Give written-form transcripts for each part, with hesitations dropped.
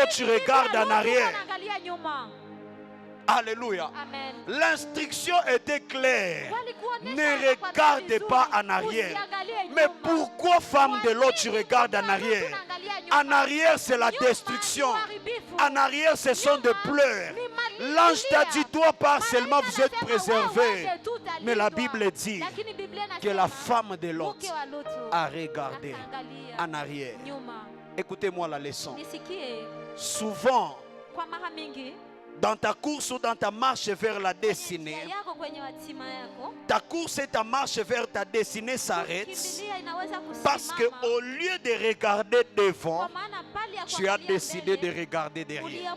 l'autre, tu regardes en arrière. Alléluia. L'instruction était claire. Ne regarde pas en arrière. Mais pourquoi, femme de l'autre, tu regardes en arrière? En arrière, c'est la destruction. En arrière, ce sont des pleurs. L'ange t'a dit, toi, pas seulement vous êtes préservés. Mais la Bible dit que la femme de l'autre a regardé en arrière. Écoutez-moi la leçon. Souvent, dans ta course ou dans ta marche vers la destinée, ta course et ta marche vers ta destinée s'arrêtent parce qu'au lieu de regarder devant, tu as décidé de regarder derrière.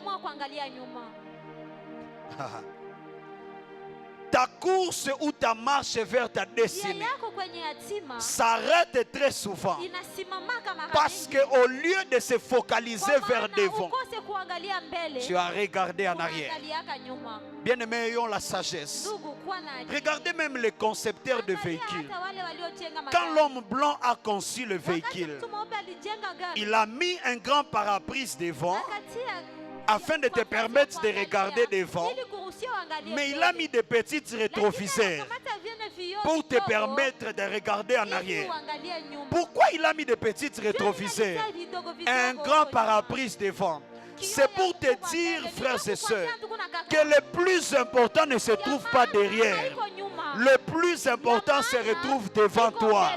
Ta course ou ta marche vers ta destinée s'arrête très souvent parce qu'au lieu de se focaliser vers devant, tu as regardé en arrière. Bien aimés, ayons la sagesse. Regardez même les concepteurs de véhicules. Quand l'homme blanc a conçu le véhicule, il a mis un grand pare-brise devant afin de te permettre de regarder devant, mais il a mis des petites rétroviseurs pour te permettre de regarder en arrière. Pourquoi il a mis des petites rétroviseurs? Un grand pare-brise devant. C'est pour te dire, frères et sœurs, que le plus important ne se trouve pas derrière. Le plus important se retrouve devant toi.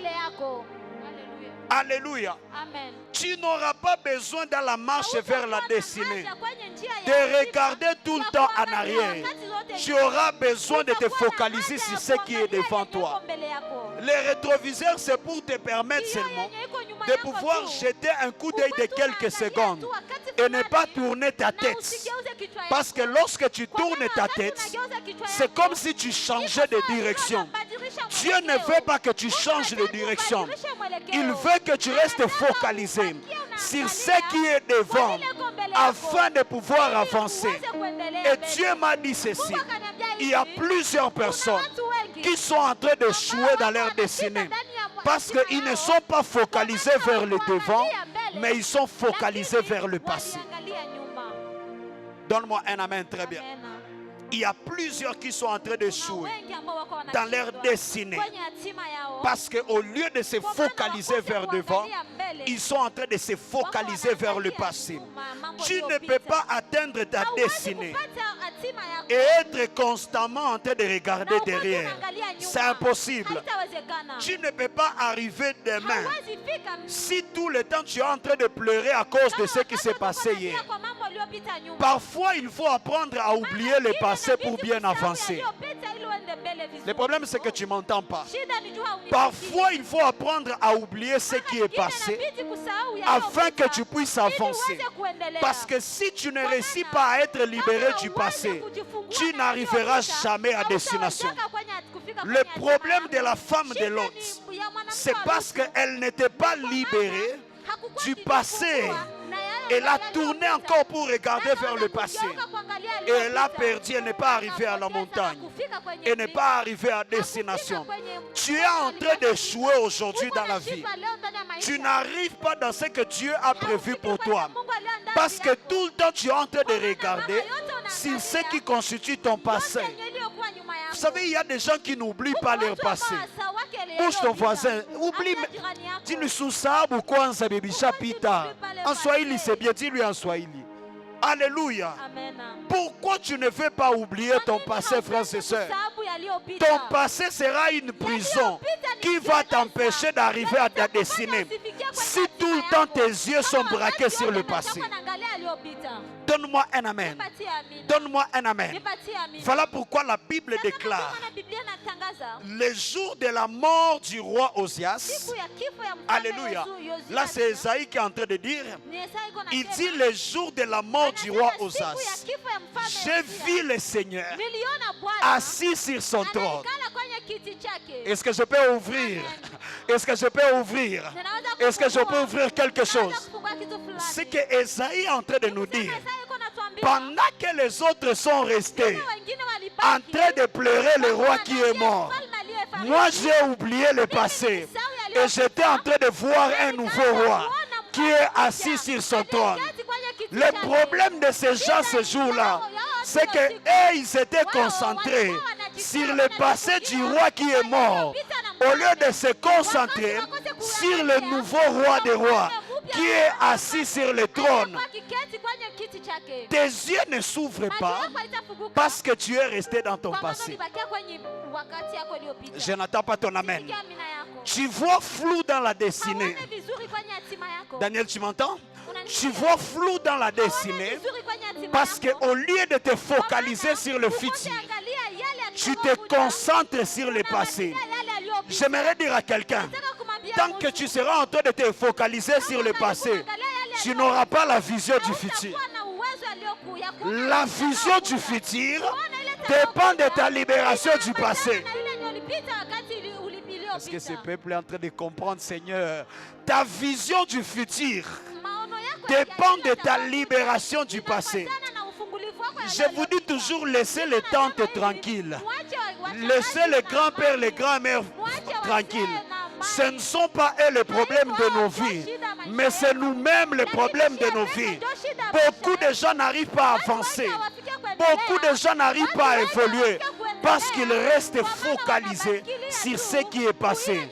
Alléluia. Amen. Tu n'auras pas besoin dans la marche vers la destinée de regarder tout le temps en arrière. Tu auras besoin de te focaliser sur ce qui est devant toi. Les rétroviseurs, c'est pour te permettre seulement de pouvoir jeter un coup d'œil de quelques secondes et ne pas tourner ta tête. Parce que lorsque tu tournes ta tête, c'est comme si tu changeais de direction. Dieu ne veut pas que tu changes de direction. Il veut que tu restes focalisé sur ce qui est devant afin de pouvoir avancer. Et Dieu m'a dit ceci. Il y a plusieurs personnes qui sont en train de d'échouer dans leur destinée parce qu'ils ne sont pas focalisés vers le devant, mais ils sont focalisés vers le passé. Donne-moi un amen, très bien. Il y a plusieurs qui sont en train d'échouer dans leur destinée parce qu'au lieu de se focaliser vers devant, ils sont en train de se focaliser vers le passé. Tu ne peux pas atteindre ta destinée et être constamment en train de regarder derrière. C'est impossible. Tu ne peux pas arriver demain si tout le temps tu es en train de pleurer à cause de ce qui s'est passé hier. Parfois, il faut apprendre à oublier le passé pour bien avancer. Le problème, c'est que tu ne m'entends pas. Parfois, il faut apprendre à oublier ce qui est passé afin que tu puisses avancer. Parce que si tu ne réussis pas à être libéré du passé, tu n'arriveras jamais à destination. Le problème de la femme de Lot, c'est parce qu'elle n'était pas libérée du passé. Elle a tourné encore pour regarder vers le passé. Et elle a perdu, elle n'est pas arrivée à la montagne. Elle n'est pas arrivée à destination. Tu es en train d'échouer aujourd'hui dans la vie. Tu n'arrives pas dans ce que Dieu a prévu pour toi. Parce que tout le temps tu es en train de regarder sur ce qui constitue ton passé. Vous savez, il y a des gens qui n'oublient pas leur passé. Bouge ton voisin. Oublie. Dis-lui sous ça ou quoi en Sabébisha Pita. En Swahili, c'est bien. Dis-lui en Swahili. Alléluia. Pourquoi tu ne veux pas oublier ton passé, frères et sœurs? Ton passé sera une prison qui va t'empêcher d'arriver à ta destinée. Si tout le temps tes yeux sont braqués sur le passé. Donne-moi un amen. Donne-moi un amen. Voilà pourquoi la Bible déclare le jour de la mort du roi Osias. Alléluia. Là, c'est Esaïe qui est en train de dire. Il dit le jour de la mort du roi Osias. J'ai vu le Seigneur assis sur son trône. Est-ce que je peux ouvrir? Est-ce que je peux ouvrir? Est-ce que je peux ouvrir quelque chose? C'est que Esaïe est en train de nous dire. Pendant que les autres sont restés en train de pleurer le roi qui est mort, moi j'ai oublié le passé et j'étais en train de voir un nouveau roi qui est assis sur son trône. Le problème de ces gens ce jour-là, c'est que ils étaient concentrés sur le passé du roi qui est mort, au lieu de se concentrer sur le nouveau roi des rois qui est assis sur le trône. Tes yeux ne s'ouvrent pas parce que tu es resté dans ton passé. Je n'attends pas ton amen. Tu vois flou dans la destinée. Daniel, tu m'entends? Tu vois flou dans la destinée parce qu'au lieu de te focaliser sur le futur, tu te concentres sur le passé. J'aimerais dire à quelqu'un, tant que tu seras en train de te focaliser sur le passé, tu n'auras pas la vision du futur. La vision du futur dépend de ta libération du passé. Est-ce que ce peuple est en train de comprendre, Seigneur? Ta vision du futur dépend de ta libération du passé. Je vous dis toujours, laissez les tantes tranquilles. Laissez les grands-pères, les grands-mères tranquilles. Ce ne sont pas eux les problèmes de nos vies, mais c'est nous-mêmes les problèmes de nos vies. Beaucoup de gens n'arrivent pas à avancer. Beaucoup de gens n'arrivent pas à évoluer parce qu'ils restent focalisés sur ce qui est passé.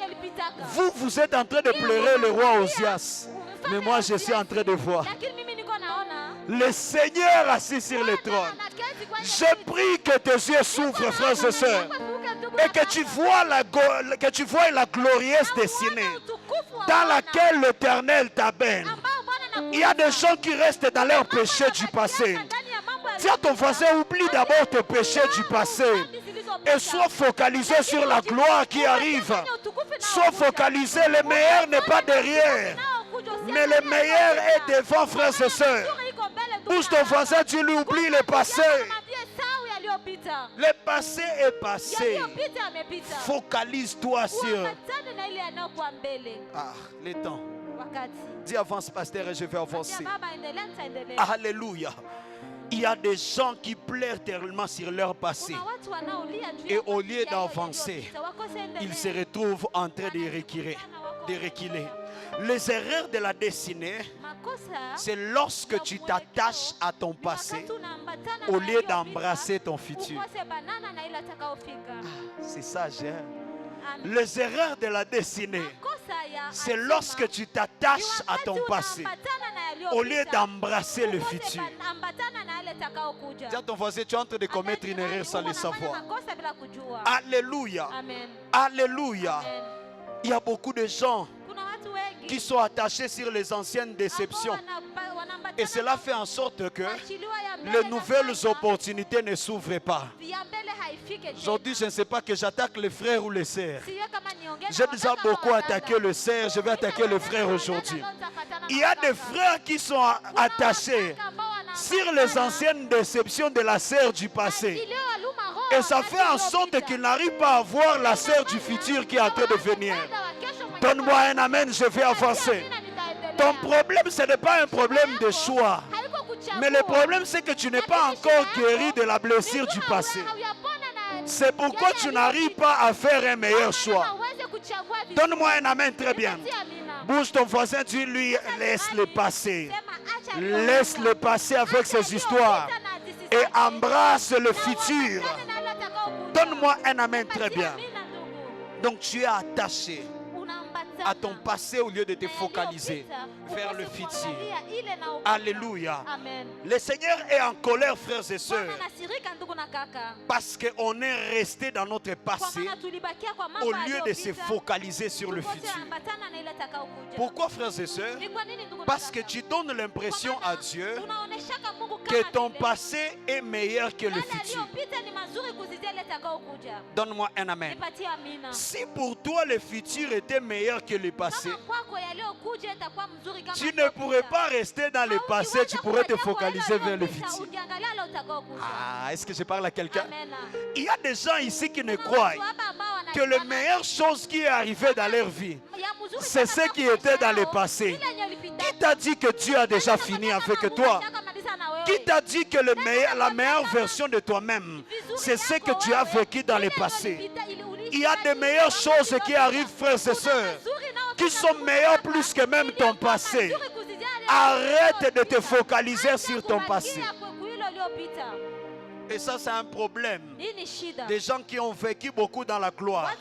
Vous, vous êtes en train de pleurer le roi Osias, mais moi je suis en train de voir le Seigneur assis sur le trône. Je prie que tes yeux s'ouvrent, frères et sœurs, et que tu vois la glorieuse destinée dans laquelle l'Éternel t'amène. Il y a des gens qui restent dans leur péché du passé. Dis à ton voisin, oublie d'abord tes péchés du passé et sois focalisé sur la gloire qui arrive. Sois focalisé, le meilleur n'est pas derrière, mais le meilleur est devant, frères et sœurs. Bouge ton voisin, tu lui oublies le passé. Le passé est passé. Focalise-toi sur les temps. Dis avance, pasteur, et je vais avancer. Alléluia. Il y a des gens qui pleurent tellement sur leur passé. Et au lieu d'avancer, ils se retrouvent en train de reculer. Les erreurs de la destinée, c'est lorsque tu t'attaches à ton passé au lieu d'embrasser ton futur. C'est sage, hein? Les erreurs de la destinée, c'est lorsque tu t'attaches à ton passé au lieu d'embrasser le futur. Dis à ton voisin, tu es en train de commettre une erreur sans le savoir. Alléluia. Alléluia. Il y a beaucoup de gens qui sont attachés sur les anciennes déceptions. Et cela fait en sorte que les nouvelles opportunités ne s'ouvrent pas. Aujourd'hui, je ne sais pas que j'attaque les frères ou les sœurs. J'ai déjà beaucoup attaqué le sœur, je vais attaquer le frère aujourd'hui. Il y a des frères qui sont attachés sur les anciennes déceptions de la sœur du passé. Et ça fait en sorte qu'ils n'arrivent pas à voir la sœur du futur qui est en train de venir. Donne-moi un amen, je vais avancer. Ton problème, ce n'est pas un problème de choix. Mais le problème, c'est que tu n'es pas encore guéri de la blessure du passé. C'est pourquoi tu n'arrives pas à faire un meilleur choix. Donne-moi un amen, très bien. Bouge ton voisin, dis-lui, laisse-le passer. Laisse-le passer avec ses histoires. Et embrasse le futur. Donne-moi un amen, très bien. Donc tu es attaché à ton passé au lieu de te focaliser vers le futur. Alléluia. Le Seigneur est en colère, frères et sœurs, parce qu'on est resté dans notre passé au lieu de se focaliser sur le futur. Pourquoi, frères et sœurs? Parce que tu donnes l'impression à Dieu que ton passé est meilleur que le futur. Donne-moi un amen. Si pour toi le futur était meilleur que le passé, tu ne pourrais pas rester dans le passé, tu pourrais te focaliser vers le futur. Est-ce que je parle à quelqu'un? Il y a des gens ici qui ne croient que la meilleure chose qui est arrivée dans leur vie, c'est ce qui était dans le passé. Qui t'a dit que Dieu a déjà fini avec toi? Qui t'a dit que la meilleure version de toi-même, c'est ce que tu as vécu dans le passé? Il y a de meilleures choses qui arrivent, frères et sœurs, qui sont meilleures plus que même ton passé. Arrête de te focaliser sur ton passé. Et ça, c'est un problème. Des gens qui ont vécu beaucoup dans la gloire.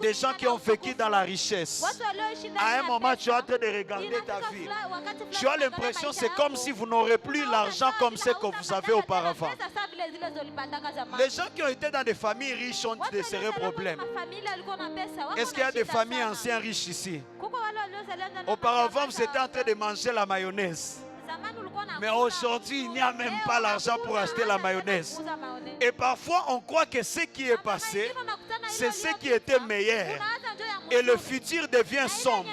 Des gens qui ont vécu dans la richesse. À un moment, tu es en train de regarder ta vie. Tu as l'impression que c'est comme si vous n'aurez plus l'argent comme ce que vous avez auparavant. Les gens qui ont été dans des familles riches ont de sérieux problèmes. Est-ce qu'il y a des familles anciennes riches ici? Auparavant, vous étiez en train de manger la mayonnaise. Mais aujourd'hui, il n'y a même pas l'argent pour acheter la mayonnaise. Et parfois, on croit que ce qui est passé, c'est ce qui était meilleur. Et le futur devient sombre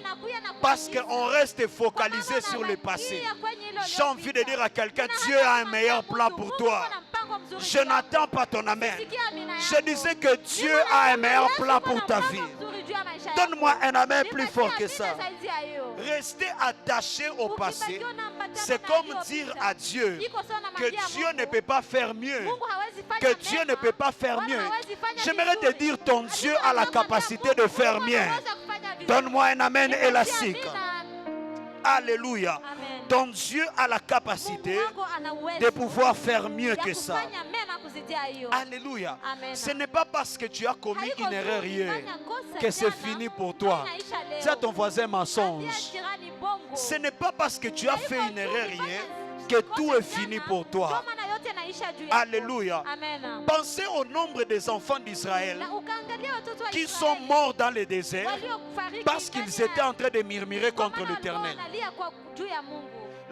parce qu'on reste focalisé sur le passé. J'ai envie de dire à quelqu'un, Dieu a un meilleur plan pour toi. Je n'attends pas ton amen. Je disais que Dieu a un meilleur plan pour ta vie. Donne-moi un amen plus fort que ça. Rester attaché au passé, c'est comme dire à Dieu que Dieu ne peut pas faire mieux. Que Dieu ne peut pas faire mieux. J'aimerais te dire, ton Dieu a la capacité de faire mieux. Donne-moi un amen élastique. Alléluia. Ton Dieu a la capacité de pouvoir faire mieux que ça. Alléluia. Ce n'est pas parce que tu as commis une erreur hier que c'est fini pour toi. C'est à ton voisin mensonge. Ce n'est pas parce que tu as fait une erreur hier que tout est fini pour toi. Alléluia. Pensez au nombre des enfants d'Israël qui sont morts dans le désert parce qu'ils étaient en train de murmurer contre l'Éternel.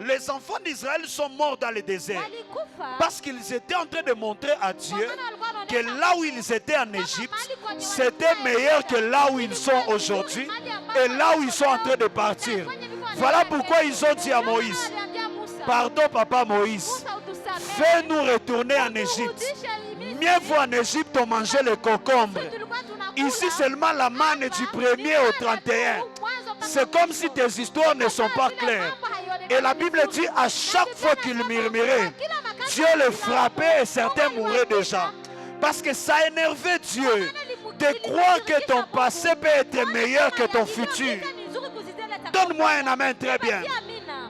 Les enfants d'Israël sont morts dans le désert parce qu'ils étaient en train de montrer à Dieu que là où ils étaient en Égypte, c'était meilleur que là où ils sont aujourd'hui et là où ils sont en train de partir. Voilà pourquoi ils ont dit à Moïse, pardon papa Moïse, fais-nous retourner en Égypte. Mieux vaut en Égypte on mangeait les concombres. Ici seulement la manne du 1er au 31. C'est comme si tes histoires ne sont pas claires. Et la Bible dit à chaque fois qu'il murmurait, Dieu le frappait et certains mouraient déjà. Parce que ça énervait Dieu de croire que ton passé peut être meilleur que ton futur. Donne-moi un amen très bien.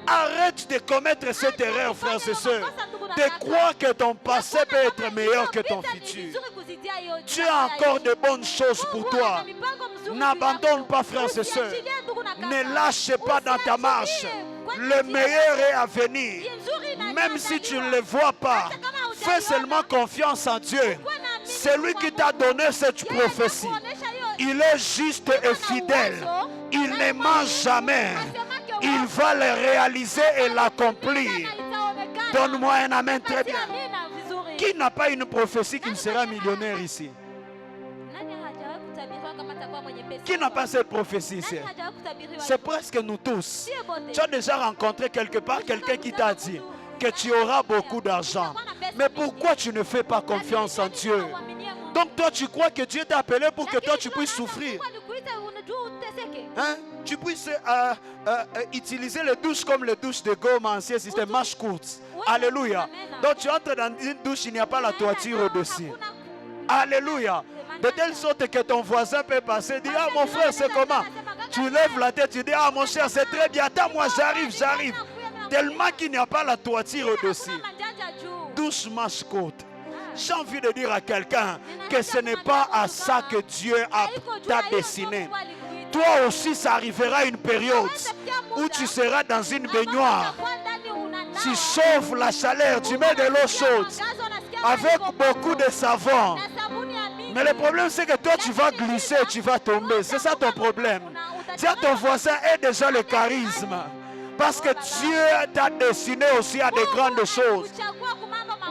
Arrête de commettre cette erreur, frères et sœurs, de croire que ton passé peut être meilleur que ton futur. Dieu a encore de bonnes choses pour toi. N'abandonne pas, frères et sœurs. Ne lâche pas dans ta marche. Le meilleur est à venir. Même si tu ne le vois pas, fais seulement confiance en Dieu. C'est lui qui t'a donné cette prophétie. Il est juste et fidèle. Il ne ment jamais. Il va le réaliser et l'accomplir. Donne-moi un amen très bien. Qui n'a pas une prophétie qu'il sera millionnaire ici? Qui n'a pas cette prophétie ici? C'est presque nous tous. Tu as déjà rencontré quelque part quelqu'un qui t'a dit que tu auras beaucoup d'argent. Mais pourquoi tu ne fais pas confiance en Dieu? Donc toi tu crois que Dieu t'a appelé pour que toi tu puisses souffrir. Hein? Tu puisses utiliser les douches comme les douches de gomme ancien système marche courte. Alléluia. Donc tu entres dans une douche, il n'y a pas la toiture au-dessus. Alléluia. De telle sorte que ton voisin peut passer et dire, ah mon frère c'est comment? Tu lèves la tête, tu dis, ah mon cher c'est très bien, attends moi j'arrive. Tellement qu'il n'y a pas la toiture au-dessus. Douche marche courte. J'ai envie de dire à quelqu'un que ce n'est pas à ça que Dieu t'a destiné. Toi aussi, ça arrivera une période où tu seras dans une baignoire. Tu chauffes la chaleur, tu mets de l'eau chaude avec beaucoup de savon. Mais le problème, c'est que toi, tu vas glisser, tu vas tomber. C'est ça ton problème. Dis à ton voisin, aie déjà le charisme. Parce que Dieu t'a destiné aussi à de grandes choses.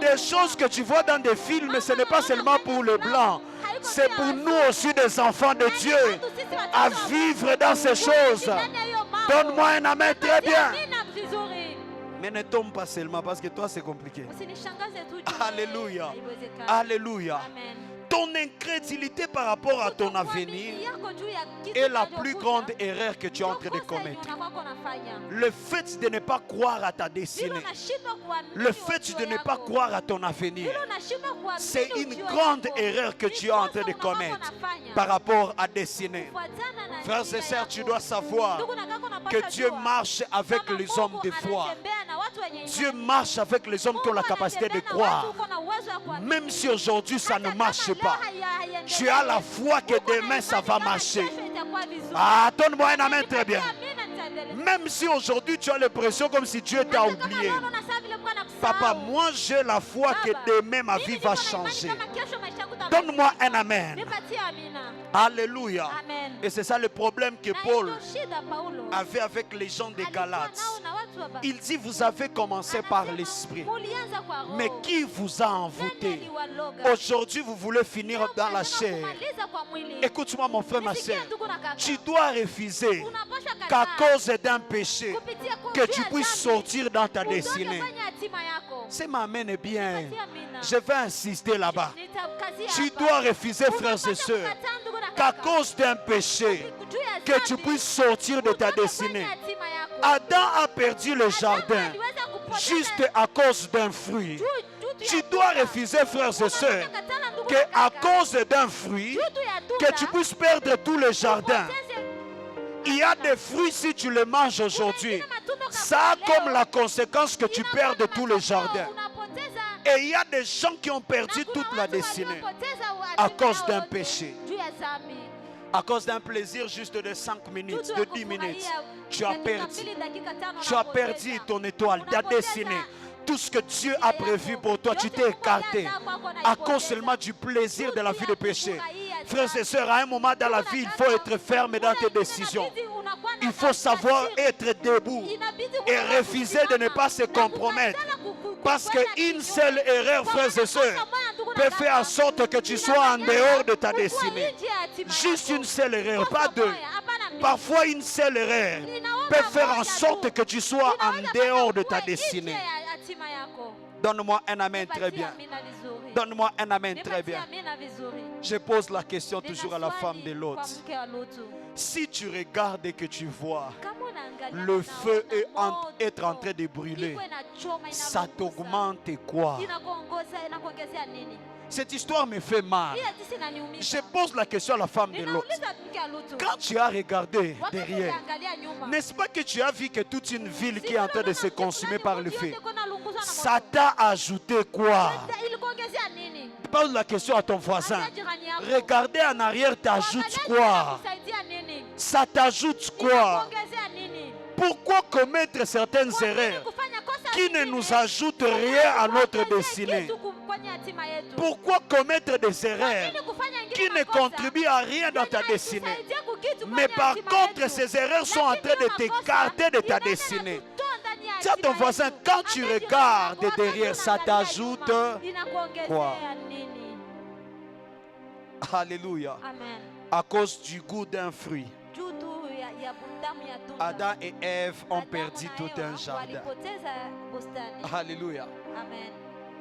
Des choses que tu vois dans des films, ce n'est pas seulement pour les blancs. C'est pour nous aussi, des enfants de Dieu, à vivre dans ces choses. Donne-moi un amen très bien. Mais ne tombe pas seulement parce que toi c'est compliqué. Alléluia. Alléluia. Ton incrédulité par rapport à ton avenir est la plus grande erreur que tu es en train de commettre. Le fait de ne pas croire à ta destinée, le fait de ne pas croire à ton avenir, c'est une grande erreur que tu es en train de commettre par rapport à destinée. Frères et sœurs, tu dois savoir que Dieu marche avec les hommes de foi. Dieu marche avec les hommes qui ont la capacité de croire. Même si aujourd'hui ça ne marche pas, tu as la foi que demain ça va marcher. Ah, donne-moi un amen très bien. Même si aujourd'hui tu as l'impression comme si Dieu t'a oublié. Papa, moi j'ai la foi que demain ma vie va changer. Donne-moi un amen. Alléluia. Et c'est ça le problème que Paul avait avec les gens des Galates. Il dit, vous avez commencé par l'esprit, mais qui vous a envoûté? Aujourd'hui vous voulez finir dans la chair. Écoute-moi mon frère, ma soeur, tu dois refuser qu'à cause d'un péché que tu puisses sortir dans ta destinée. C'est m'amène bien. Je vais insister là-bas. Tu dois refuser, frères et sœurs, qu'à cause d'un péché que tu puisses sortir de ta destinée. Adam a perdu le jardin juste à cause d'un fruit. Tu dois refuser, frères et sœurs, qu'à cause d'un fruit, que tu puisses perdre tout le jardin. Il y a des fruits, si tu les manges aujourd'hui, ça a comme la conséquence que tu perds tout le jardin. Et il y a des gens qui ont perdu toute la destinée à cause d'un péché. À cause d'un plaisir juste de 5 minutes, de 10 minutes. Tu as perdu ton étoile, ta destinée. Tout ce que Dieu a prévu pour toi, tu t'es écarté à cause seulement du plaisir de la vie de péché. Frères et sœurs, à un moment dans la vie, il faut être ferme dans tes décisions. Il faut savoir être debout et refuser de ne pas se compromettre. Parce qu'une seule erreur, frères et sœurs, peut faire en sorte que tu sois en dehors de ta destinée. Juste une seule erreur, pas deux. Parfois une seule erreur peut faire en sorte que tu sois en dehors de ta destinée. Donne-moi un amen très bien. Donne-moi un amen très bien. Je pose la question toujours à la femme de l'autre. Si tu regardes et que tu vois le feu être en train de brûler, ça t'augmente quoi? Cette histoire me fait mal. Je pose la question à la femme de l'autre. Quand tu as regardé derrière, n'est-ce pas que tu as vu que toute une ville qui est en train de se consumer par le feu, ça t'a ajouté quoi? Pose la question à ton voisin. Regarder en arrière t'ajoute quoi? Ça t'ajoute quoi? Pourquoi commettre certaines erreurs qui ne nous ajoutent rien à notre destinée? Pourquoi commettre des erreurs qui ne contribuent à rien dans ta destinée? Mais par contre, ces erreurs sont en train de t'écarter de ta destinée. Dis à ton voisin, quand tu regardes derrière, ça t'ajoute quoi? Alléluia. À cause du goût d'un fruit, Adam et Ève ont perdu tout un jardin. Alléluia.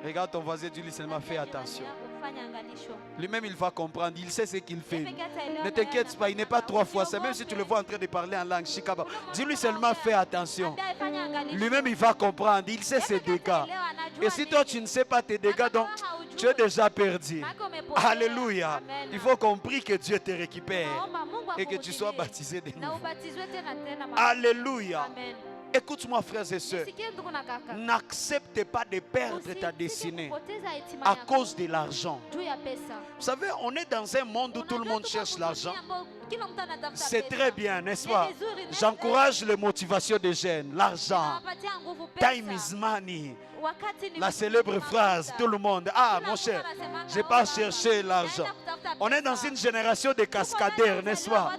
Regarde ton voisin, dis-lui seulement fais attention. Lui-même il va comprendre, il sait ce qu'il fait. Ne t'inquiète pas, il n'est pas 3 fois. C'est même si tu le vois en train de parler en langue Shikaba. Dis-lui seulement fais attention. Lui-même il va comprendre, il sait ses dégâts. Et si toi tu ne sais pas tes dégâts, donc tu es déjà perdu. Alléluia. Il faut compris que Dieu te récupère et que tu sois baptisé de nouveau. Alléluia. Écoute-moi, frères et sœurs, n'accepte pas de perdre ta destinée à cause de l'argent. Vous savez, on est dans un monde où tout le monde cherche l'argent. C'est très bien, n'est-ce pas? J'encourage les motivations des jeunes. L'argent, time is money. La célèbre phrase, tout le monde, ah mon cher, je n'ai pas cherché l'argent. On est dans une génération de cascadeurs, n'est-ce pas?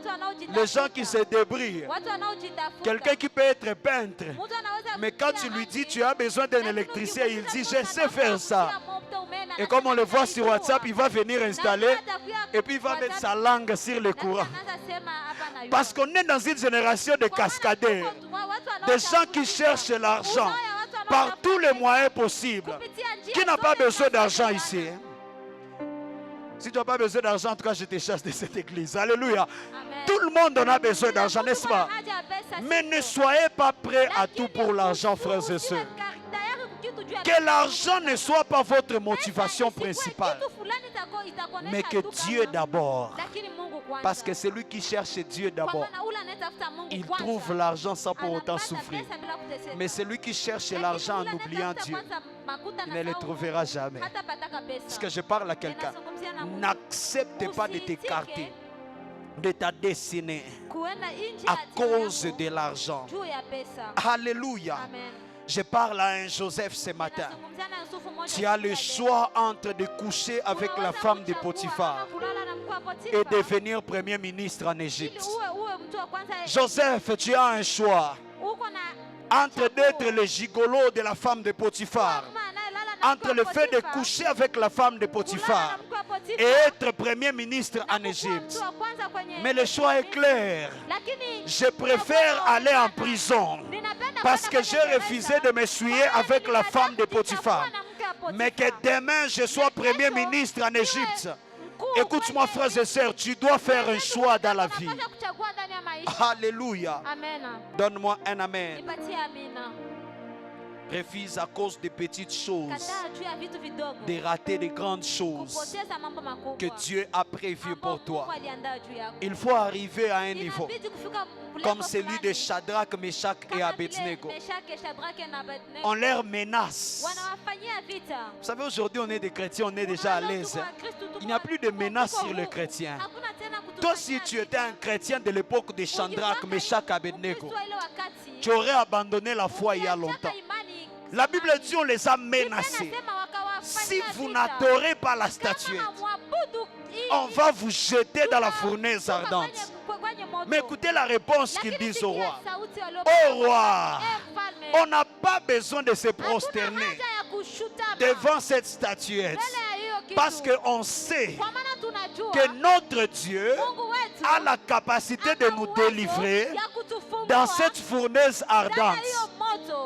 Les gens qui se débrouillent. Quelqu'un qui peut être peintre, mais quand tu lui dis tu as besoin d'un électricien, il dit je sais faire ça. Et comme on le voit sur WhatsApp, il va venir installer et puis il va mettre sa langue sur le courant. Parce qu'on est dans une génération de cascadeurs, des gens qui cherchent l'argent par tous les moyens possibles. Qui n'a pas besoin d'argent ici? Si tu n'as pas besoin d'argent, en tout cas, je te chasse de cette église. Alléluia. Amen. Tout le monde en a besoin d'argent, n'est-ce pas? Mais ne soyez pas prêts à tout pour l'argent, frères et sœurs. Que l'argent ne soit pas votre motivation principale, mais que Dieu d'abord. Parce que celui qui cherche Dieu d'abord, il trouve l'argent sans pour autant souffrir. Mais celui qui cherche l'argent en oubliant Dieu, il ne le trouvera jamais. Est-ce que je parle à quelqu'un? N'accepte pas de t'écarter de ta destinée à cause de l'argent. Alléluia. Je parle à un Joseph ce matin. Tu as le choix entre de coucher avec la femme de Potiphar et devenir premier ministre en Égypte. Joseph, tu as un choix entre d'être le gigolo de la femme de Potiphar, entre le fait de coucher avec la femme de Potiphar et être premier ministre en Égypte. Mais le choix est clair. Je préfère aller en prison parce que j'ai refusé de m'essuyer avec la femme de Potiphar. Mais que demain je sois premier ministre en Égypte. Écoute-moi, frères et sœurs, tu dois faire un choix dans la vie. Alléluia. Donne-moi un amen. Refuse à cause des petites choses de rater de grandes choses que Dieu a prévues pour toi. Il faut arriver à un niveau comme celui de Shadrach, Meshach et Abednego. On leur menace. Vous savez, aujourd'hui on est des chrétiens, on est déjà à l'aise. Il n'y a plus de menace sur les chrétiens. Toi, si tu étais un chrétien de l'époque de Shadrach, Meshach et Abednego, tu aurais abandonné la foi il y a longtemps. La Bible dit on les a menacés. Si vous n'adorez pas la statuette, on va vous jeter dans la fournaise ardente. Mais écoutez la réponse qu'ils disent au roi. Ô roi, on n'a pas besoin de se prosterner devant cette statuette parce qu'on sait que notre Dieu a la capacité de nous délivrer dans cette fournaise ardente.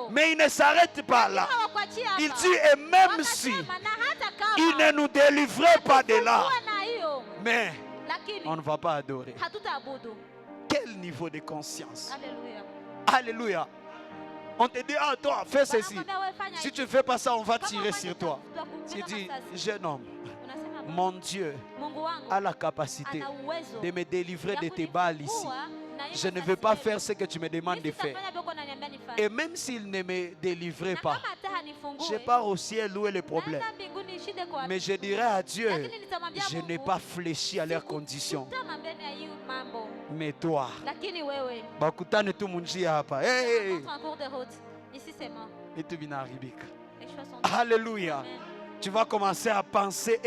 Mais il ne s'arrête pas là. Il dit, et même si il ne nous délivrait pas de là, mais on ne va pas adorer. Quel niveau de conscience. Alléluia. On te dit, ah toi, fais ceci. Si tu ne fais pas ça, on va tirer sur toi. Tu dis, jeune homme, mon Dieu a la capacité de me délivrer de tes balles ici. Je ne veux pas faire ce que tu me demandes de faire. Et même s'il ne me délivrait pas, je pars au ciel où est le problème. Mais je dirais à Dieu, je n'ai pas fléchi à leurs conditions. Mais toi, bakutane tu munjia hapa. Hey. Alléluia. Tu vas commencer à penser,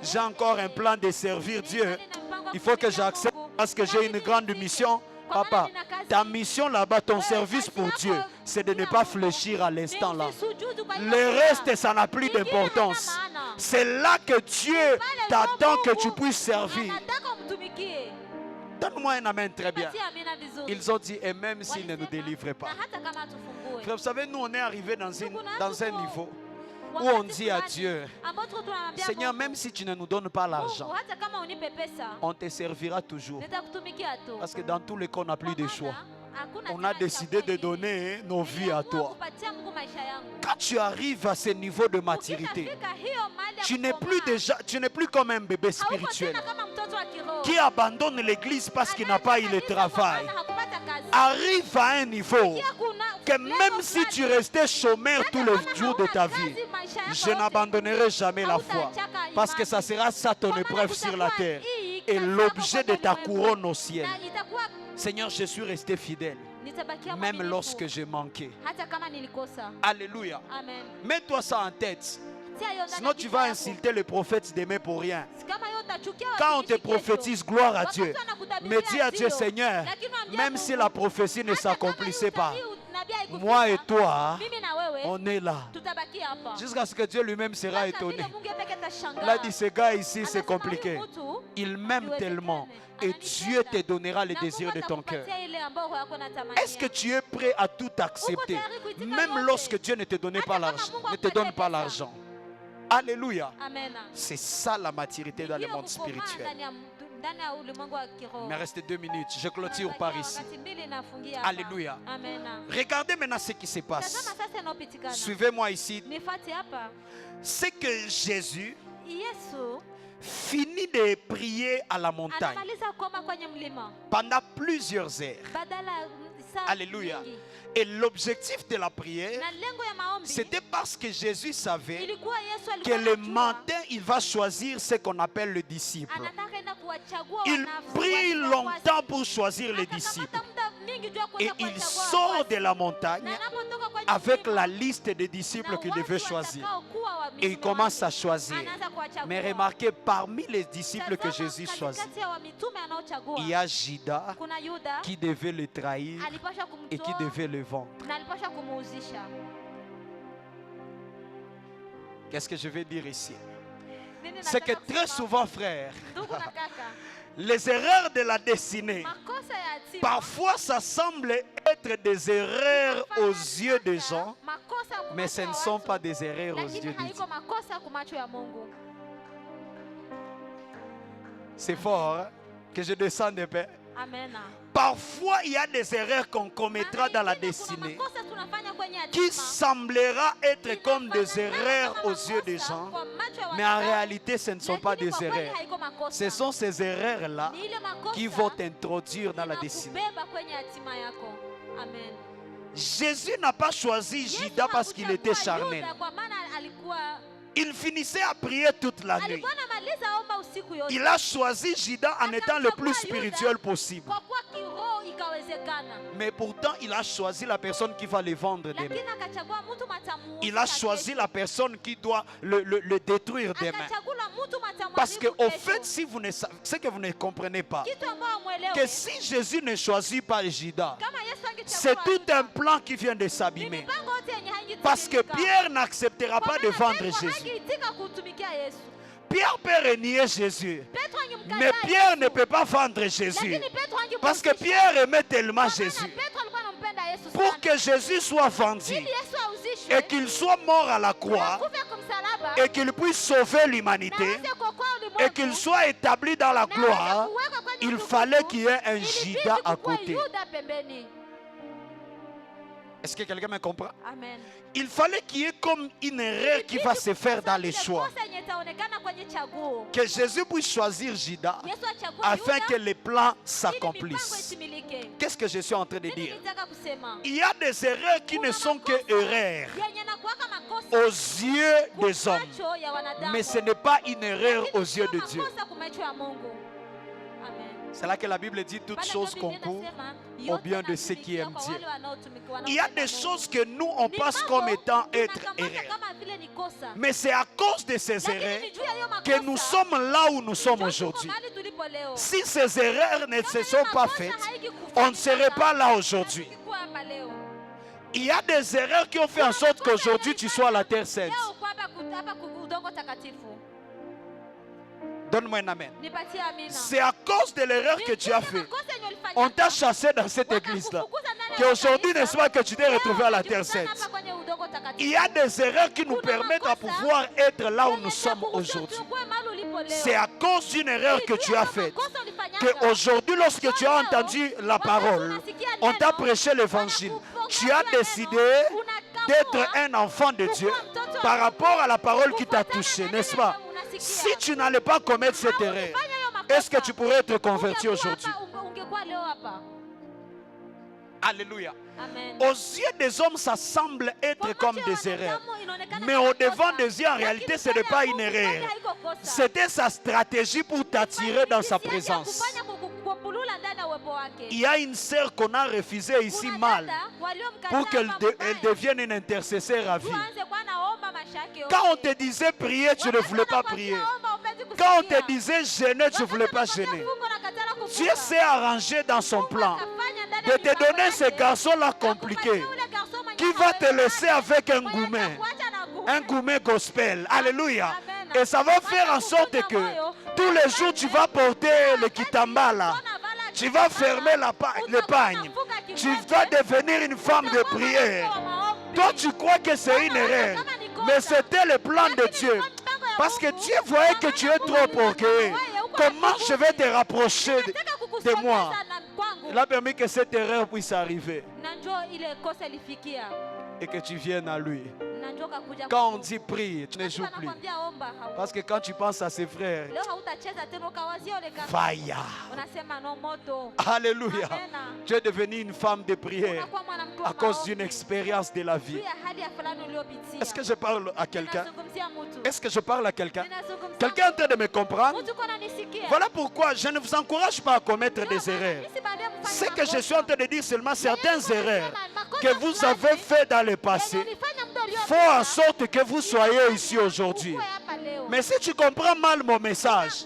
j'ai encore un plan de servir Dieu. Il faut que j'accepte parce que j'ai une grande mission. Papa, ta mission là-bas, ton service pour Dieu, c'est de ne pas fléchir à l'instant là. Le reste, ça n'a plus d'importance. C'est là que Dieu t'attend que tu puisses servir. Donne-moi un amen très bien. Ils ont dit, et même s'ils ne nous délivraient pas. Frère, vous savez, nous on est arrivé dans un niveau où on dit à Dieu, Seigneur, même si tu ne nous donnes pas l'argent, on te servira toujours. Parce que dans tous les cas, on n'a plus de choix. On a décidé de donner nos vies à toi. Quand tu arrives à ce niveau de maturité, tu n'es plus comme un bébé spirituel qui abandonne l'église parce qu'il n'a pas eu le travail. Arrive à un niveau que même si tu restais chômeur tous les jours de ta vie, je n'abandonnerai jamais la foi. Parce que ça sera ça ton épreuve sur la terre et l'objet de ta couronne au ciel. Seigneur, je suis resté fidèle, même lorsque j'ai manqué. Alléluia. Mets-toi ça en tête. Sinon tu vas insulter le prophète demain pour rien. Quand on te prophétise, gloire à Dieu. Mais dis à Dieu, Seigneur, même si la prophétie ne s'accomplissait pas, moi et toi, on est là. Jusqu'à ce que Dieu lui-même sera étonné. Il a dit, ce gars ici, c'est compliqué. Il m'aime tellement. Et Dieu te donnera les désirs de ton cœur. Est-ce que tu es prêt à tout accepter, même lorsque Dieu ne te donne pas l'argent? Alléluia. C'est ça la maturité dans le monde spirituel. Il me reste 2 minutes. Je clôture par ici. Alléluia. Regardez maintenant ce qui se passe. Suivez-moi ici. C'est que Jésus finit de prier à la montagne pendant plusieurs heures. Alléluia. Et l'objectif de la prière, c'était parce que Jésus savait que le matin, il va choisir ce qu'on appelle le disciple. Il prie longtemps pour choisir les disciples. Et il sort de la montagne avec la liste des disciples qu'il devait choisir. Et il commence à choisir. Mais remarquez, parmi les disciples que Jésus choisit, il y a Judas qui devait le trahir et qui devait le vendre. Qu'est-ce que je vais dire ici? C'est que très souvent, frère, les erreurs de la destinée, parfois ça semble être des erreurs aux yeux des gens, mais ce ne sont pas des erreurs aux yeux de Dieu. C'est fort, hein? Que je descende de paix. Parfois, il y a des erreurs qu'on commettra dans la destinée qui semblera être comme des erreurs aux yeux des gens, mais en réalité, ce ne sont pas des erreurs. Ce sont ces erreurs-là qui vont t'introduire dans la destinée. Jésus n'a pas choisi Judas parce qu'il était charnel. Il finissait à prier toute la nuit. Il a choisi Judas en étant le plus spirituel possible. Mais pourtant, il a choisi la personne qui va le vendre demain. Il a choisi la personne qui doit le détruire demain. Parce qu'au fait, si vous ne savez, c'est que vous ne comprenez pas que si Jésus ne choisit pas Judas, c'est tout un plan qui vient de s'abîmer. Parce que Pierre n'acceptera pas de vendre Jésus. Pierre peut renier Jésus, mais Pierre ne peut pas vendre Jésus. Parce que Pierre aimait tellement Jésus. Pour que Jésus soit vendu et qu'il soit mort à la croix et qu'il puisse sauver l'humanité et qu'il soit établi dans la gloire, il fallait qu'il y ait un Judas à côté. Est-ce que quelqu'un me comprend? Amen. Il fallait qu'il y ait comme une erreur qui va se faire dans les choix. Que Jésus puisse choisir Judas afin que les plans s'accomplissent. Qu'est-ce que je suis en train de dire? Il y a des erreurs qui ne sont que erreurs aux yeux des hommes. Mais ce n'est pas une erreur aux yeux de Dieu. C'est là que la Bible dit toutes choses concourent au bien de ceux qui aiment Dieu. Il y a des choses que nous on passe comme étant être erreurs. Mais c'est à cause de ces erreurs que nous sommes là où nous sommes aujourd'hui. Si ces erreurs ne se sont pas faites, on ne serait pas là aujourd'hui. Il y a des erreurs qui ont fait en sorte qu'aujourd'hui tu sois à la terre sainte. Donne-moi un amen. C'est à cause de l'erreur que tu as fait. On t'a chassé dans cette église-là. Qu'aujourd'hui, n'est-ce pas que tu t'es retrouvé à la terre sainte. Il y a des erreurs qui nous permettent de pouvoir être là où nous sommes aujourd'hui. C'est à cause d'une erreur que tu as faite qu'aujourd'hui, lorsque tu as entendu la parole, on t'a prêché l'évangile. Tu as décidé d'être un enfant de Dieu par rapport à la parole qui t'a touché, n'est-ce pas? Si tu n'allais pas commettre cette erreur, est-ce que tu pourrais être converti aujourd'hui? Alléluia. Amen. Aux yeux des hommes, ça semble être comme des erreurs. Mais au devant des yeux, en réalité, ce n'est pas une erreur. C'était sa stratégie pour t'attirer dans sa présence. Il y a une sœur qu'on a refusée ici mal pour qu'elle devienne une intercesseur à vie. Quand on te disait prier, tu ne voulais pas prier. Quand on te disait gêner, tu ne voulais pas gêner. Dieu s'est arrangé dans son plan de te donner ce garçon-là compliqué qui va te laisser avec un gourmet gospel. Alléluia. Et ça va faire en sorte que tous les jours tu vas porter le kitambala. Tu vas fermer le pagne. Tu vas devenir une femme de prière. Toi, tu crois que c'est une erreur. Mais c'était le plan de Dieu. Parce que Dieu voyait que tu es trop orgueilleux. Comment je vais te rapprocher de moi? Il a permis que cette erreur puisse arriver. Et que tu viennes à lui. Quand on dit prie, tu ne joues plus. Parce que quand tu penses à ses frères, fire. Alléluia. Tu es devenue une femme de prière à cause d'une expérience de la vie. Est-ce que je parle à quelqu'un? Est-ce que je parle à quelqu'un? Quelqu'un est en train de me comprendre? Voilà pourquoi je ne vous encourage pas à commettre des erreurs. Ce que je suis en train de dire seulement certaines erreurs que vous avez faites dans le passé font en sorte que vous soyez ici aujourd'hui. Mais si tu comprends mal mon message,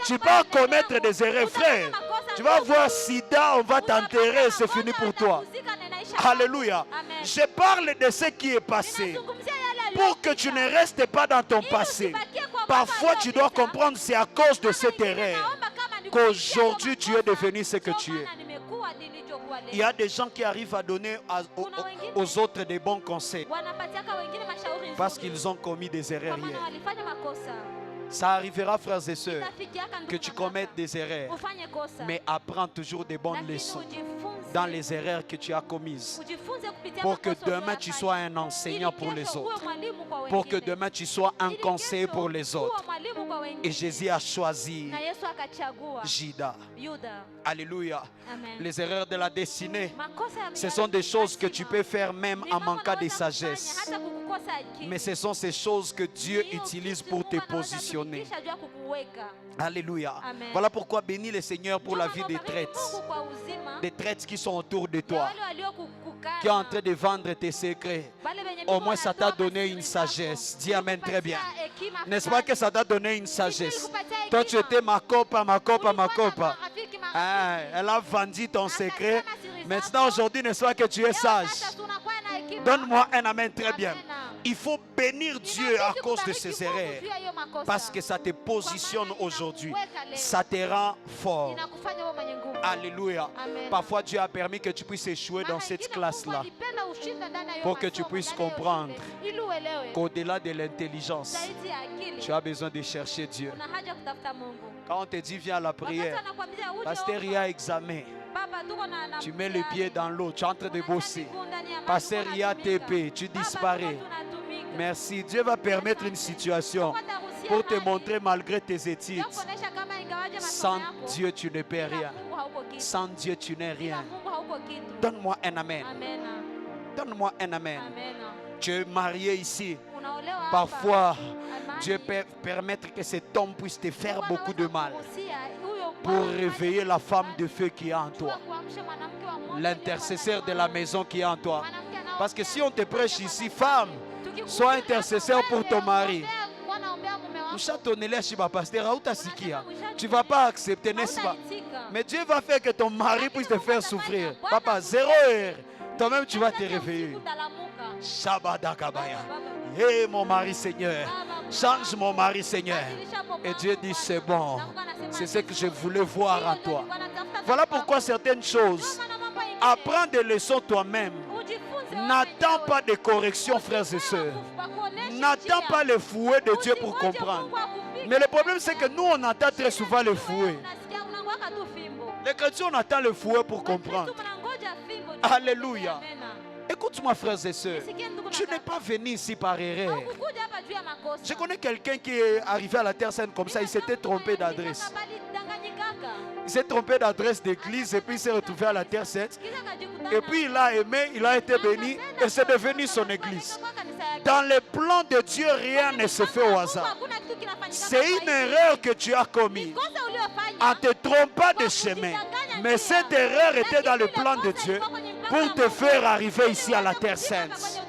tu vas commettre des erreurs, frère. Tu vas voir sida, on va t'enterrer, c'est fini pour toi. Alléluia. Je parle de ce qui est passé pour que tu ne restes pas dans ton passé. Parfois tu dois comprendre c'est à cause de cette erreur qu'aujourd'hui tu es devenu ce que tu es. Il y a des gens qui arrivent à donner aux autres des bons conseils parce qu'ils ont commis des erreurs hier. Ça arrivera, frères et sœurs, que tu commettes des erreurs, mais apprends toujours des bonnes leçons dans les erreurs que tu as commises, pour que demain tu sois un enseignant pour les autres, pour que demain tu sois un conseiller pour les autres. Et Jésus a choisi Judas. Alléluia. Les erreurs de la destinée, ce sont des choses que tu peux faire même en manquant de sagesse. Mais ce sont ces choses que Dieu utilise pour te positionner. Alléluia. Voilà pourquoi bénis le Seigneur pour la vie des traites. Des traites qui sont autour de toi, qui sont en train de vendre tes secrets. Au moins ça t'a donné une sagesse. Dis amen très bien. N'est-ce pas que ça t'a donné une sagesse? Toi tu étais ma copa. Ah, elle a vendu ton secret. Maintenant aujourd'hui, n'est-ce pas que tu es sage? Donne-moi un amen très bien. Il faut bénir Dieu à cause de ses erreurs. Parce que ça te positionne aujourd'hui. Ça te rend fort. Alléluia. Parfois Dieu a permis que tu puisses échouer dans cette classe-là. Pour que tu puisses comprendre qu'au-delà de l'intelligence, tu as besoin de chercher Dieu. Quand on te dit viens à la prière, pasteur, il y a examen. Tu mets les pieds dans l'eau, tu es en train de bosser. Pasteur, il y a TP, tu disparais. Merci. Dieu va permettre une situation pour te montrer malgré tes études. Sans Dieu, tu ne peux rien. Sans Dieu, tu n'es rien. Donne-moi un amen. Donne-moi un amen. Tu es marié ici. Parfois, Dieu peut permettre que cet homme puisse te faire beaucoup de mal pour réveiller la femme de feu qui est en toi, l'intercesseur de la maison qui est en toi. Parce que si on te prêche ici, femme, sois intercesseur pour ton mari. Tu ne vas pas accepter, n'est-ce pas? Mais Dieu va faire que ton mari puisse te faire souffrir. Papa, 0 heure. Toi-même, tu vas te réveiller. Shabadakabaya. Hé, mon mari Seigneur. Change mon mari Seigneur. Et Dieu dit, c'est bon. C'est ce que je voulais voir en toi. Voilà pourquoi certaines choses, apprends des leçons toi-même. N'attends pas de correction, frères et sœurs. N'attends pas le fouet de Dieu pour comprendre. Mais le problème, c'est que nous, on attend très souvent le fouet. Les chrétiens, on attend le fouet pour comprendre. Alléluia. Écoute-moi, frères et sœurs. Tu n'es pas venu ici par erreur. Je connais quelqu'un qui est arrivé à la Terre Sainte comme ça. Il s'était trompé d'adresse. Il s'est trompé d'adresse d'église et puis il s'est retrouvé à la Terre Sainte. Et puis il a aimé, il a été béni et c'est devenu son église. Dans le plan de Dieu, rien ne se fait au hasard. C'est une erreur que tu as commise en te trompant de chemin. Mais cette erreur était dans le plan de Dieu pour te faire arriver ici à la Terre Sainte.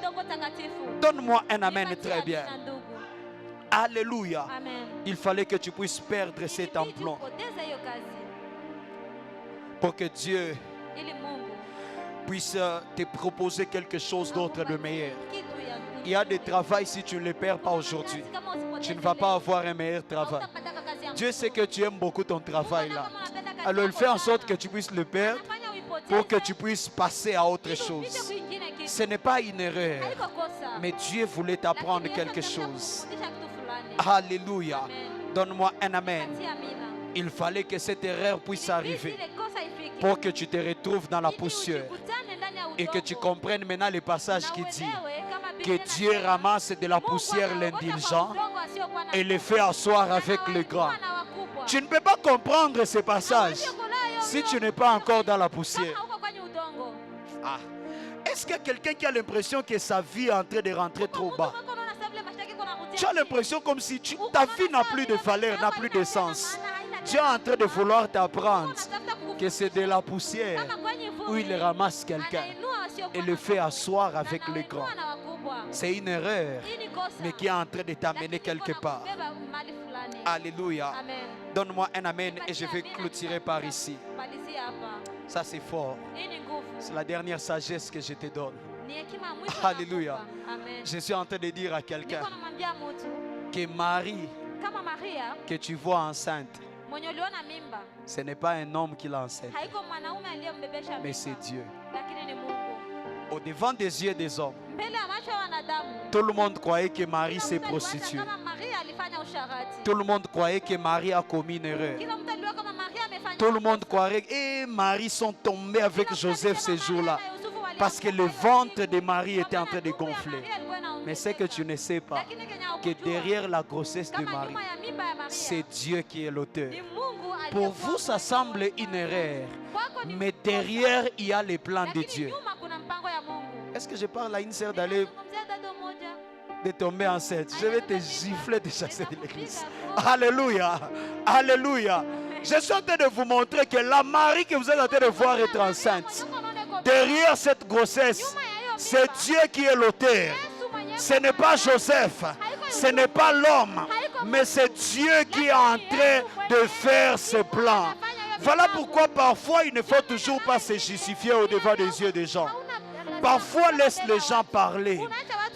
Donne-moi un amen très bien. Alléluia. Il fallait que tu puisses perdre cet emploi pour que Dieu puisse te proposer quelque chose d'autre de meilleur. Il y a des travails, si tu ne les perds pas aujourd'hui, tu ne vas pas avoir un meilleur travail. Dieu sait que tu aimes beaucoup ton travail là. Alors il fait en sorte que tu puisses le perdre pour que tu puisses passer à autre chose. Ce n'est pas une erreur, mais Dieu voulait t'apprendre quelque chose. Alléluia. Donne-moi un amen. Il fallait que cette erreur puisse arriver pour que tu te retrouves dans la poussière et que tu comprennes maintenant le passage qui dit que Dieu ramasse de la poussière l'indulgent et le fait asseoir avec le grand. Tu ne peux pas comprendre ce passage si tu n'es pas encore dans la poussière. Ah. Est-ce qu'il y a quelqu'un qui a l'impression que sa vie est en train de rentrer trop bas? Tu as l'impression comme si ta vie n'a plus de valeur, n'a plus de sens. Dieu est en train de vouloir t'apprendre que c'est de la poussière où il ramasse quelqu'un et le fait asseoir avec le grand. C'est une erreur, mais qui est en train de t'amener quelque part. Alléluia. Donne-moi un amen et je vais clôturer par ici. Ça c'est fort. C'est la dernière sagesse que je te donne. Alléluia. Je suis en train de dire à quelqu'un que Marie, que tu vois enceinte, ce n'est pas un homme qui l'a enceinte, mais c'est Dieu. Au devant des yeux des hommes, tout le monde croyait que Marie s'est prostituée. Tout le monde croyait que Marie a commis une erreur. Tout le monde croyait que Marie sont tombés avec Joseph ce jour-là parce que le ventre de Marie était en train de gonfler. Mais c'est que tu ne sais pas que derrière la grossesse de Marie, c'est Dieu qui est l'auteur. Pour vous, ça semble une erreur, mais derrière, il y a les plans de Dieu. Est-ce que je parle à une sœur d'aller de tomber enceinte? Je vais te gifler de chasser de l'église. Alléluia. Alléluia. Je suis en train de vous montrer que la Marie que vous êtes en train de voir être enceinte, derrière cette grossesse, c'est Dieu qui est l'auteur. Ce n'est pas Joseph, ce n'est pas l'homme, mais c'est Dieu qui est en train de faire ses plans. Voilà pourquoi parfois il ne faut toujours pas se justifier au devant des yeux des gens. Parfois laisse les gens parler.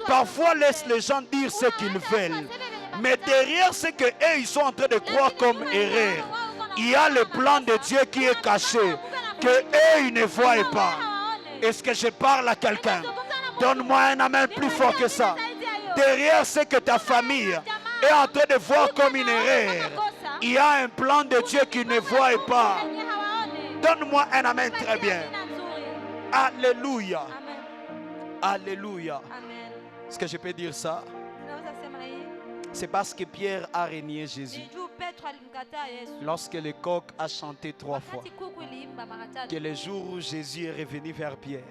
Parfois laisse les gens dire ce qu'ils veulent. Mais derrière ce que eux ils sont en train de croire comme erreur, il y a le plan de Dieu qui est caché, que eux ils ne voient pas. Est-ce que je parle à quelqu'un? Donne-moi un amen plus fort que ça. Derrière ce que ta famille est en train de voir comme une erreur, il y a un plan de Dieu qui ne voit pas. Donne-moi un amen très bien. Alléluia. Alléluia. Est-ce que je peux dire ça? C'est parce que Pierre a renié Jésus. Lorsque le coq a chanté 3 fois, que le jour où Jésus est revenu vers Pierre,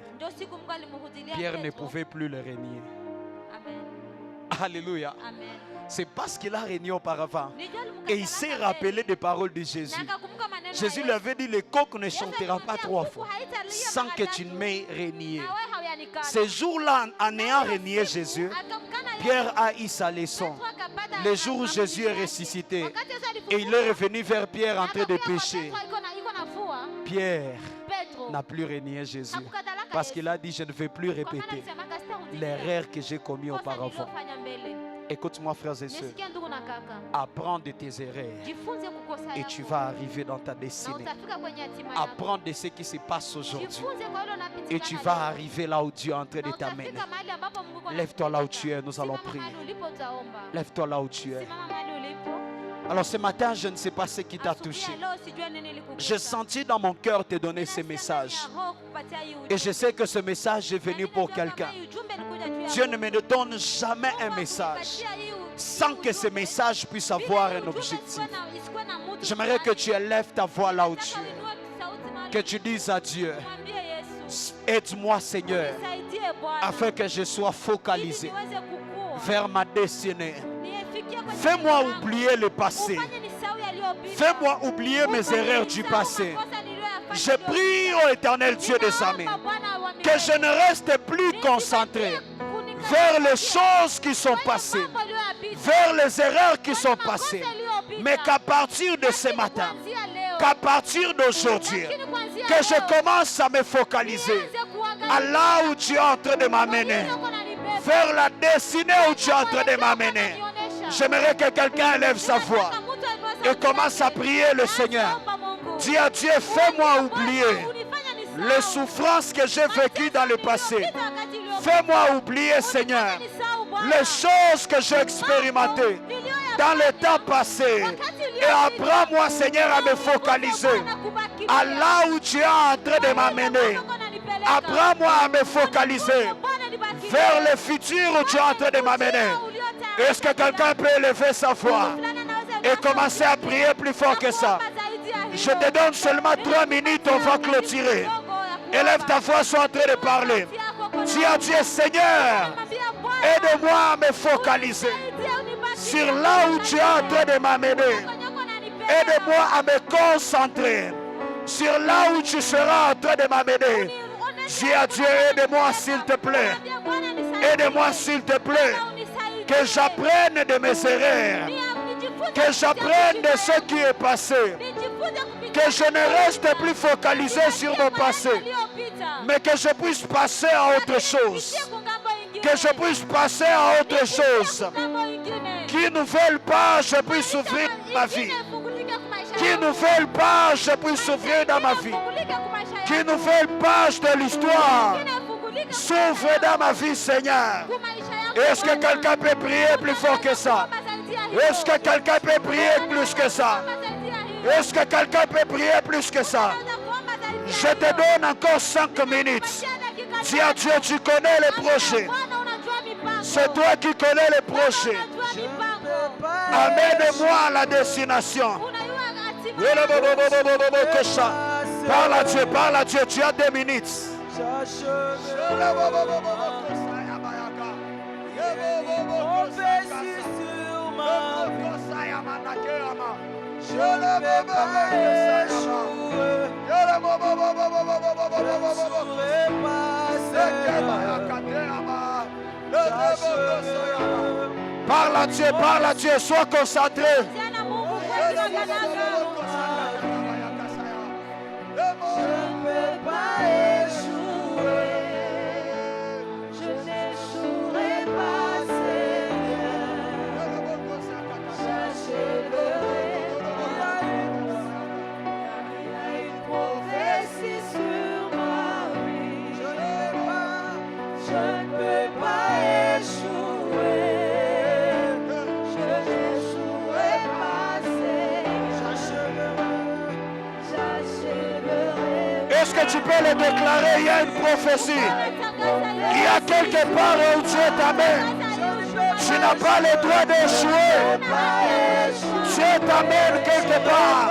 Pierre ne pouvait plus le renier. Alléluia. C'est parce qu'il a régné auparavant. Et il s'est rappelé des paroles de Jésus. Jésus lui avait dit, le coq ne chantera pas 3 fois sans que tu ne m'aies régné. Ce jour-là, en ayant régné Jésus, Pierre a eu sa leçon. Le jour où Jésus est ressuscité et il est revenu vers Pierre en train de pécher, Pierre n'a plus régné Jésus parce qu'il a dit, je ne vais plus répéter l'erreur que j'ai commise auparavant. Écoute-moi, frères et sœurs, apprends de tes erreurs et tu vas arriver dans ta destinée. Apprends de ce qui se passe aujourd'hui et tu vas arriver là où Dieu est en train de t'amener. Lève-toi là où tu es, nous allons prier. Lève-toi là où tu es. Alors ce matin, je ne sais pas ce qui t'a touché. J'ai senti dans mon cœur te donner ce message. Et je sais que ce message est venu pour quelqu'un. Dieu ne me donne jamais un message sans que ce message puisse avoir un objectif. J'aimerais que tu élèves ta voix là où tu es. Que tu dises à Dieu, aide-moi Seigneur, afin que je sois focalisé vers ma destinée. Fais-moi oublier le passé. Fais-moi oublier mes erreurs du passé. Je prie au éternel Dieu des armées que je ne reste plus concentré vers les choses qui sont passées, vers les erreurs qui sont passées, mais qu'à partir de ce matin, qu'à partir d'aujourd'hui, que je commence à me focaliser à là où tu es en train de m'amener, vers la destinée où tu es en train de m'amener. J'aimerais que quelqu'un élève sa voix et commence à prier le Seigneur. Dis à Dieu, fais-moi oublier les souffrances que j'ai vécues dans le passé. Fais-moi oublier, Seigneur, les choses que j'ai expérimentées. dans le temps passé. Et apprends-moi, Seigneur, à me focaliser à là où tu es en train de m'amener. Apprends-moi à me focaliser vers le futur où tu es en train de m'amener. Est-ce que quelqu'un peut élever sa voix et commencer à prier plus fort que ça? Je te donne seulement 3 minutes, on va clôturer. Élève ta voix, sois en train de parler. Dis à Dieu, Seigneur, aide-moi à me focaliser sur là où tu es en train de m'amener. Aide-moi à me concentrer sur là où tu seras en train de m'amener. Dis à Dieu, aide-moi s'il te plaît. Aide-moi s'il te plaît. Que j'apprenne de mes erreurs. Que j'apprenne de ce qui est passé. Que je ne reste plus focalisé sur mon passé. Mais que je puisse passer à autre chose. Que je puisse passer à autre chose. Qu'une nouvelle page je puisse ouvrir dans ma vie. Qu'une nouvelle page je puisse ouvrir dans ma vie. Qu'une nouvelle page de l'histoire s'ouvre dans ma vie, Seigneur. Est-ce que quelqu'un peut prier plus fort que ça? Est-ce que quelqu'un peut prier plus que ça? Est-ce que quelqu'un peut prier plus que ça? Je te donne encore 5 minutes. Dis à Dieu, tu connais les projets. C'est toi qui connais les projets. Amène-moi à la destination. Parle à Dieu, tu as 2 minutes. Je ne peux pas échouer. Parle à Dieu, sois concentré. Je ne peux pas échouer. Je n'échouerai pas, Seigneur. J'achèverai. Il y a une prophétie sur ma vie. Je ne peux pas échouer. Je n'échouerai pas, Seigneur. Est-ce que tu peux le déclarer? Il y a une prophétie. Il y a quelque part où Dieu t'amène. Tu n'as pas le droit d'échouer. Dieu t'amène quelque part.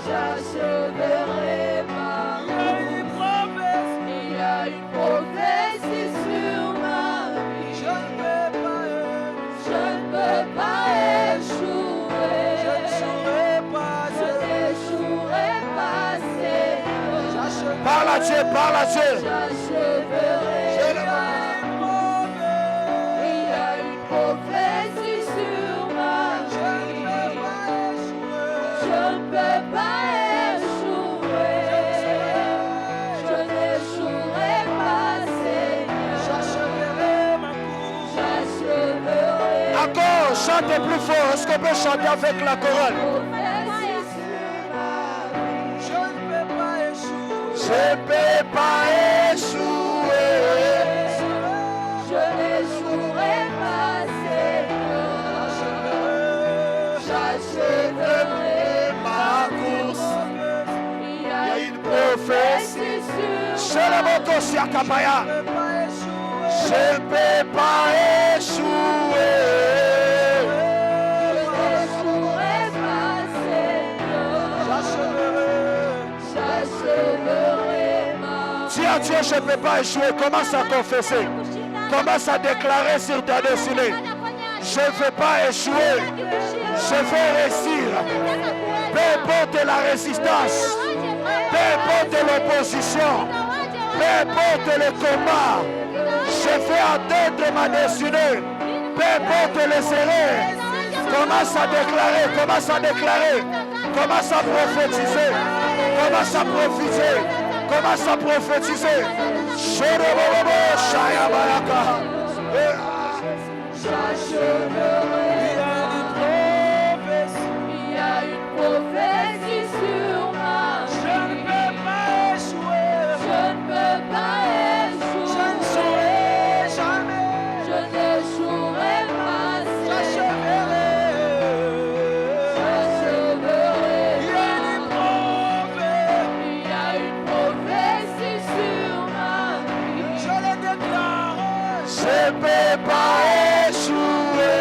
J'achèverai pas. Il y a une prophétie sur ma vie. Je ne peux pas échouer. Je n'échouerai pas, Seigneur. Parle à Dieu, parle à Dieu. J'achèverai. Il y a une prophétie sur ma vie. Je ne peux pas échouer. Je n'échouerai pas, Seigneur. J'achèverai. Encore, chante plus fort. Est-ce qu'on peut chanter avec la chorale? Je ne peux pas échouer. Je n'échouerai pas, Seigneur. J'achèverai Ma course. Il y a une prophétie sur Je ne peux pas échouer. Je n'échouerai pas, Seigneur. J'achèverai ma Dis à Dieu, je ne peux pas échouer. Commence à confesser. Commence à déclarer sur ta destinée. Je ne veux pas échouer. Je vais réussir. Peu importe la résistance. Peu importe l'opposition. Peu importe le combat. Je vais atteindre ma destinée. Peu importe les erreurs. Commence à déclarer. Commence à déclarer. Commence à prophétiser. Commence à prophétiser. Commence à prophétiser. J'achèverai. Il y a une prophétie sur ma vie. Je ne peux pas échouer. Je ne peux pas échouer. Je peux pas échouer.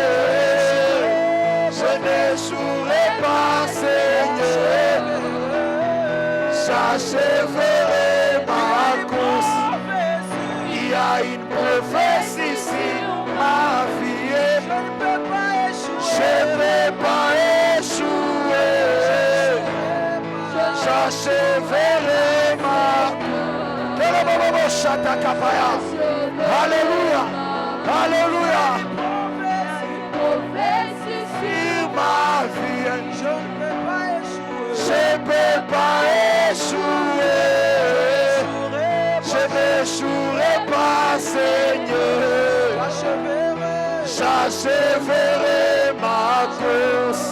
Je n'échouerai pas, Seigneur. J'achèverai ma course. Il y a une prophétie sur ma vie. Je ne peux pas échouer. J'achèverai ma course. Alléluia. Alléluia. Sur ma vie. Je ne peux pas échouer. Je n'échouerai pas, Seigneur. J'achèverai ma course.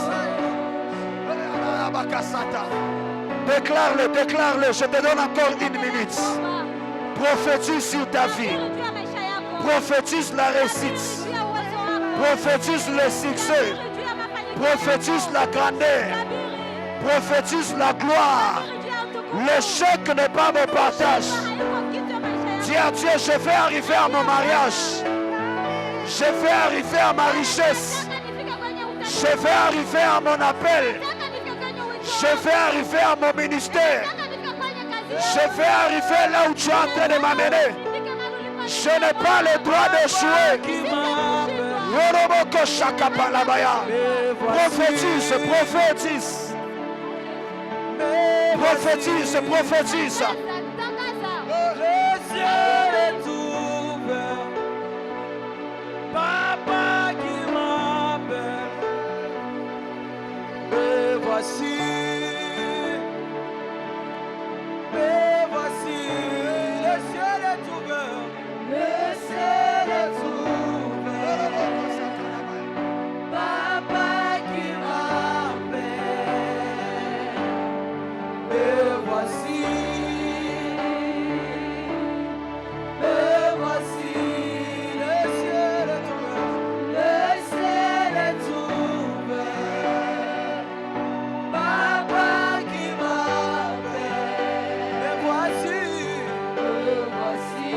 Déclare-le, déclare-le. Je te donne encore 1 minute. Prophétise sur ta vie. Prophétise la réussite. Prophétise le succès. Prophétise la grandeur. Prophétise la gloire. L'échec n'est pas mon partage. Dis à Dieu, je vais arriver à mon mariage. Je vais arriver à ma richesse. Je vais arriver à mon appel. Je vais arriver à mon ministère. Je vais arriver là où tu es en train de m'amener. Je n'ai pas le droit d'échouer. Prophétise, prophétise. Prophétise, prophétise. Le ciel est ouvert. Papa qui m'appelle. Me voici. Me voici. Le ciel est ouvert. Le ciel est ouvert. Papa qui m'appelle. Me voici. Me voici. Le ciel est ouvert. Le ciel est ouvert. Papa qui m'appelle. Me voici. Me voici.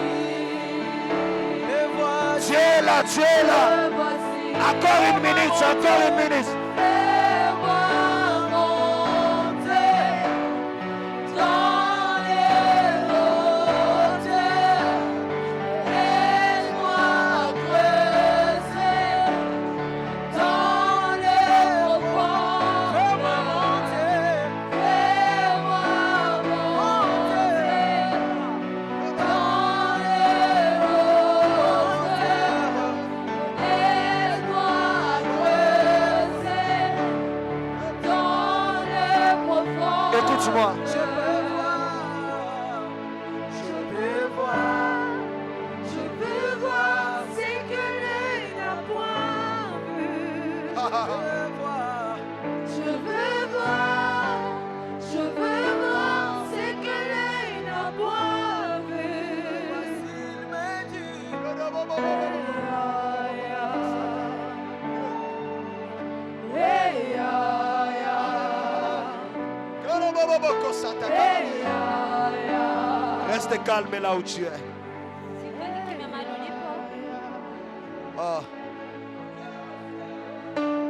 Me voici. Dieu est là, Dieu est là. Me voici. Encore 1 minute, encore 1 minute. Fais-moi monter dans les hauteurs. Laisse-moi creuser dans les profonds. Fais-moi monter. Fais-moi monter dans les hauteurs. Laisse-moi creuser dans les profonds. Écoute-moi. Je peux voir, je peux voir ce que l'œil n'a point vu. Je veux voir ce que l'œil n'a point vu. Reste calme là où tu es. Oh.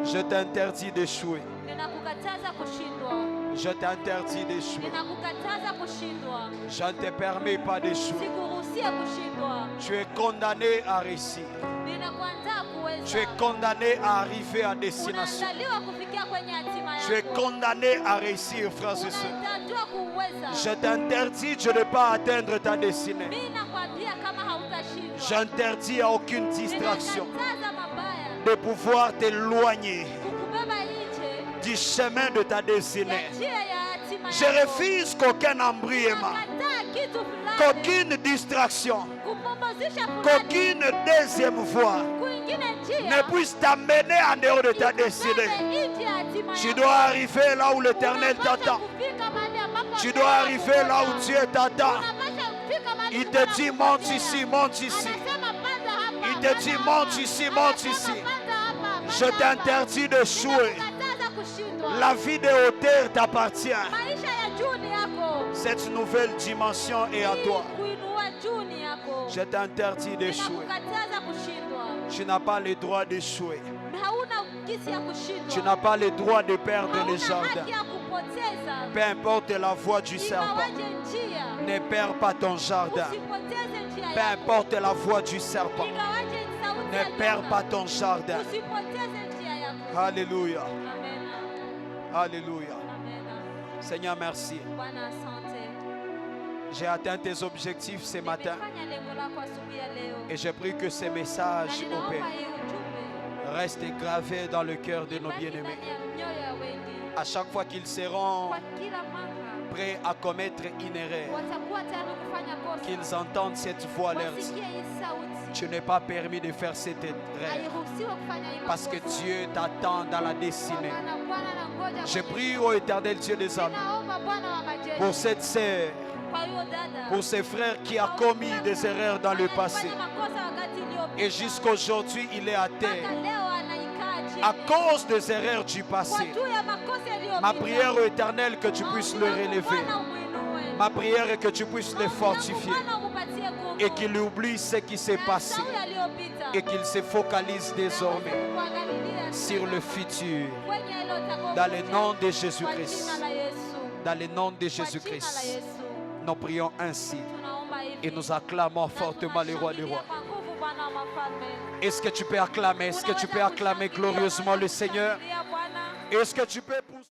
Je t'interdis d'échouer. Ninakukataza kushindwa. Je t'interdis d'échouer. Ninakukataza kushindwa. Je ne te permets pas d'échouer. Sikuruhusia kushindwa. Tu es condamné à réussir. Ninakuandaa kuweza. Tu es condamné à arriver à destination. Unaandaliwa kufikia kwenye hatima yako. Tu es condamné à réussir, frères et sœurs. Unaandaliwa kuweza. Je t'interdis de ne pas atteindre ta destinée. Mimi nakwambia kama hautashindwa. J'interdis à aucune distraction Ninakataza mabaya. de pouvoir t'éloigner Kukubeba nje du chemin de ta destinée. ya njia ya hatima Je yako. refuse qu'aucun embrièvement, Nakataa kitu fulani. qu'aucune distraction, Kupumzisha fulani. qu'aucune deuxième voie Kuingine njia. ne puisse t'amener en dehors de ta destinée. Nje ya hatima Tu yako. dois arriver là où l'Éternel Unapaswa t'attend. kufika mahali ambapo Tu dois arriver là où Dieu t'attend. Unapaswa kufika mahali Il Mungu te dit monte anakungojea. ici, monte ici. Anasema panda hapa, Il te panda dit hapa. monte ici, monte ici. Anasema panda hapa, Je panda hapa. t'interdis d'échouer. Ninakukataza kushindwa. La vie de hauteur t'appartient. Maisha ya juu ni yako. Cette nouvelle dimension est à toi. Kuinua juu ni yako. Je t'interdis d'échouer. Ninakukataza kushindwa. Tu n'as pas le droit d'échouer. Hauna gisi ya kushindwa. Tu n'as pas le droit de perdre le Hauna jardin. haki ya kupoteza. Peu importe la voie du serpent, Ingawaje njia. ne perds pas ton jardin. Usipoteze njia Peu yako. importe la voie du serpent, Ingawaje sauti ya ne perds nyoka. pas ton jardin. Usipoteze njia yako. Alléluia. Amen. Alléluia. Amen. Seigneur, merci. Bwana asante. J'ai atteint tes objectifs ce matin Nimefanya lengo lako asubuhi ya leo. et j'ai pris que ces Na messages, ô ninaomba Père, hii ujumbe restent gravés dans le cœur de nos ibaki bien-aimés. ndani ya mioyo ya wengi. À chaque fois qu'ils seront Kwa kila mara prêts à commettre une erreur, watakuwa tayari kufanya kosa. qu'ils entendent cette voix leur dire, Wasikie hii sauti. tu n'es pas permis de faire cette erreur Hairuhusiwi kufanya hilo parce que kosa. Dieu t'attend dans la Kwa destinée. maana Bwana anangoja Je kwenye- prie au éternel Dieu des armées Ninaomba Bwana wa majeshi. pour cette sœur, Kwa hiyo dada. pour ces frères qui a commis des erreurs dans le passé. Alifanya makosa wakati uliopita. Et jusqu'aujourd'hui, il est à Mpaka terre leo anaikaa chini. à cause des erreurs du Kwa passé. juu ya makosa yaliyopita. Ma prière au éternel que tu puisses le Naomba relever. Bwana umuinue. Ma prière est que tu puisses le Naomba fortifier Bwana umupatie nguvu. et qu'il oublie ce qui s'est Na passé asahau yaliyopita. et qu'il se focalise Na désormais aweze kuangalilia sur le futur. kwenye hilo utakokuja. Dans le nom de Kwa Jésus-Christ. jina la Yesu. Dans le nom de Kwa jina la Jésus-Christ. Yesu. Nous prions ainsi Tunaomba hivi. et nous acclamons Na fortement le roi des tunashangilia rois. kwa nguvu Bwana wa mafalme. Est-ce que tu peux acclamer? Est-ce que tu peux acclamer glorieusement le Seigneur? Unaweza kushangilia Bwana. Est-ce que tu peux pousser?